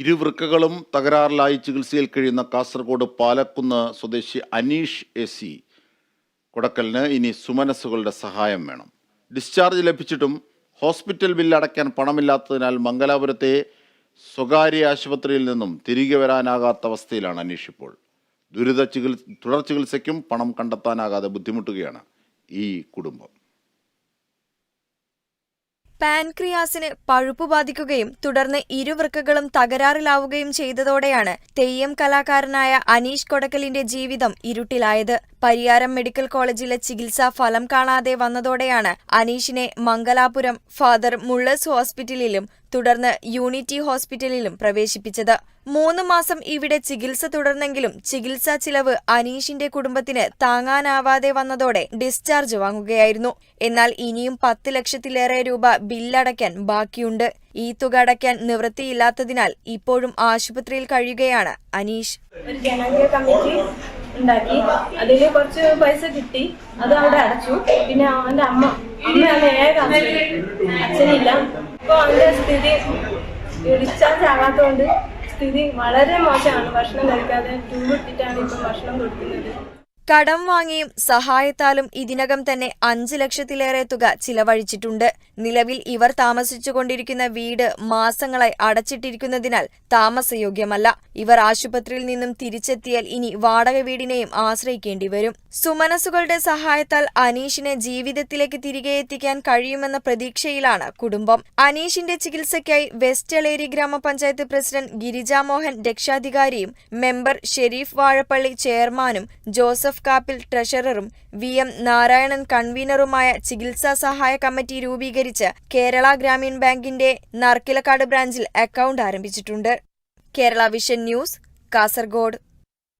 ഇരുവൃക്കകളും തകരാറിലായി ചികിത്സയിൽ കഴിയുന്ന കാസർഗോഡ് പാലക്കുന്ന് സ്വദേശി അനീഷ് എസി കൊടക്കലിന് ഇനി സുമനസ്സുകളുടെ സഹായം വേണം. ഡിസ്ചാർജ് ലഭിച്ചിട്ടും ഹോസ്പിറ്റൽ ബില്ല് അടയ്ക്കാൻ പണമില്ലാത്തതിനാൽ മംഗലാപുരത്തെ സ്വകാര്യ ആശുപത്രിയിൽ നിന്നും തിരികെ വരാനാകാത്ത അവസ്ഥയിലാണ് അനീഷ് ഇപ്പോൾ. തുടർ ചികിത്സയ്ക്കും പണം കണ്ടെത്താനാകാതെ ബുദ്ധിമുട്ടുകയാണ് ഈ കുടുംബം. പാൻക്രിയാസിന് പഴുപ്പ് ബാധിക്കുകയും തുടർന്ന് ഇരുവൃക്കകളും തകരാറിലാവുകയും ചെയ്തതോടെയാണ് തെയ്യം കലാകാരനായ അനീഷ് കൊടക്കലിന്റെ ജീവിതം ഇരുട്ടിലായത്. പരിയാരം മെഡിക്കൽ കോളേജിലെ ചികിത്സ ഫലം കാണാതെ വന്നതോടെയാണ് അനീഷിനെ മംഗലാപുരം ഫാദർ മുള്ളേഴ്സ് ഹോസ്പിറ്റലിലും തുടർന്ന് യൂണിറ്റി ഹോസ്പിറ്റലിലും പ്രവേശിപ്പിച്ചത്. 3 മാസം ഇവിടെ ചികിത്സ തുടർന്നെങ്കിലും ചികിത്സാ ചിലവ് അനീഷിന്റെ കുടുംബത്തിന് താങ്ങാനാവാതെ വന്നതോടെ ഡിസ്ചാർജ് വാങ്ങുകയായിരുന്നു. എന്നാൽ ഇനിയും 10 ലക്ഷത്തിലേറെ രൂപ ബില്ലടയ്ക്കാൻ ബാക്കിയുണ്ട്. ഈ തുക അടയ്ക്കാൻ നിവൃത്തിയില്ലാത്തതിനാൽ ഇപ്പോഴും ആശുപത്രിയിൽ കഴിയുകയാണ് അനീഷ്. ഒരു ജനകീയ കമ്മിറ്റി ഉണ്ടാക്കി, അതിൽ കുറച്ച് പൈസ കിട്ടി, അത് അവിടെ അടച്ചു. പിന്നെ അവന്റെ അമ്മയാണ് ഏക അച്ഛനില്ല. ഇപ്പോൾ അവന്റെ സ്ഥിതി ഡിസ്ചാർജ് ആകാത്തതുകൊണ്ട് സ്ഥിതി വളരെ മോശമാണ്. ഭക്ഷണം കഴിക്കാതെ ട്യൂബ് ഇട്ടിട്ടാണ് ഇപ്പം ഭക്ഷണം കൊടുക്കുന്നത്. കടം വാങ്ങിയും സഹായത്താലും ഇതിനകം തന്നെ 5 ലക്ഷത്തിലേറെ തുക ചിലവഴിച്ചിട്ടുണ്ട്. നിലവിൽ ഇവർ താമസിച്ചുകൊണ്ടിരിക്കുന്ന വീട് മാസങ്ങളായി അടച്ചിട്ടിരിക്കുന്നതിനാൽ താമസയോഗ്യമല്ല. ഇവർ ആശുപത്രിയിൽ നിന്നും തിരിച്ചെത്തിയാൽ ഇനി വാടക വീടിനെയും ആശ്രയിക്കേണ്ടി വരും. സുമനസ്സുകളുടെ സഹായത്താൽ അനീഷിനെ ജീവിതത്തിലേക്ക് തിരികെ എത്തിക്കാൻ കഴിയുമെന്ന പ്രതീക്ഷയിലാണ് കുടുംബം. അനീഷിന്റെ ചികിത്സയ്ക്കായി വെസ്റ്റ് എളേരി ഗ്രാമപഞ്ചായത്ത് പ്രസിഡന്റ് ഗിരിജാമോഹൻ രക്ഷാധികാരിയും മെമ്പർ ഷെരീഫ് വാഴപ്പള്ളി ചെയർമാനും ജോസഫ് കാപ്പിൽ ട്രഷററും VM നാരായണൻ കൺവീനറുമായ ചികിത്സാ സഹായ കമ്മിറ്റി രൂപീകരിച്ച് കേരള ഗ്രാമീൺ ബാങ്കിന്റെ നർക്കിലക്കാട് ബ്രാഞ്ചിൽ അക്കൗണ്ട് ആരംഭിച്ചിട്ടുണ്ട്. Kerala vision news, Kasaragod.